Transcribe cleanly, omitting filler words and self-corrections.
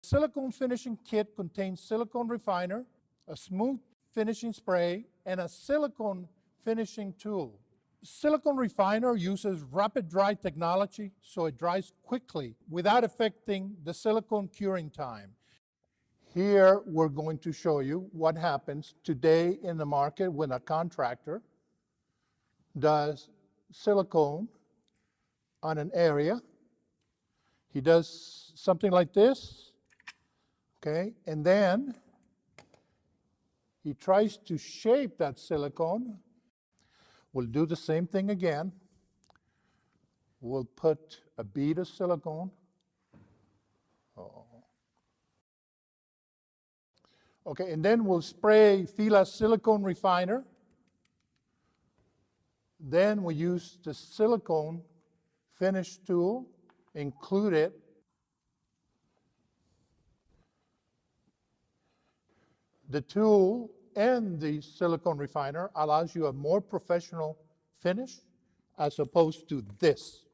Silicone finishing kit contains silicone refiner, a smooth finishing spray, and a silicone finishing tool. Silicone refiner uses rapid dry technology, so it dries quickly without affecting the silicone curing time. Here we're going to show you what happens today in the market when a contractor does silicone on an area. He does something like this, okay, and then he tries to shape that silicone. We'll do the same thing again. We'll put a bead of silicone. Okay, and then we'll spray FILA silicone refiner. Then we use the silicone finish tool, include it. The tool and the silicone refiner allows you a more professional finish as opposed to this.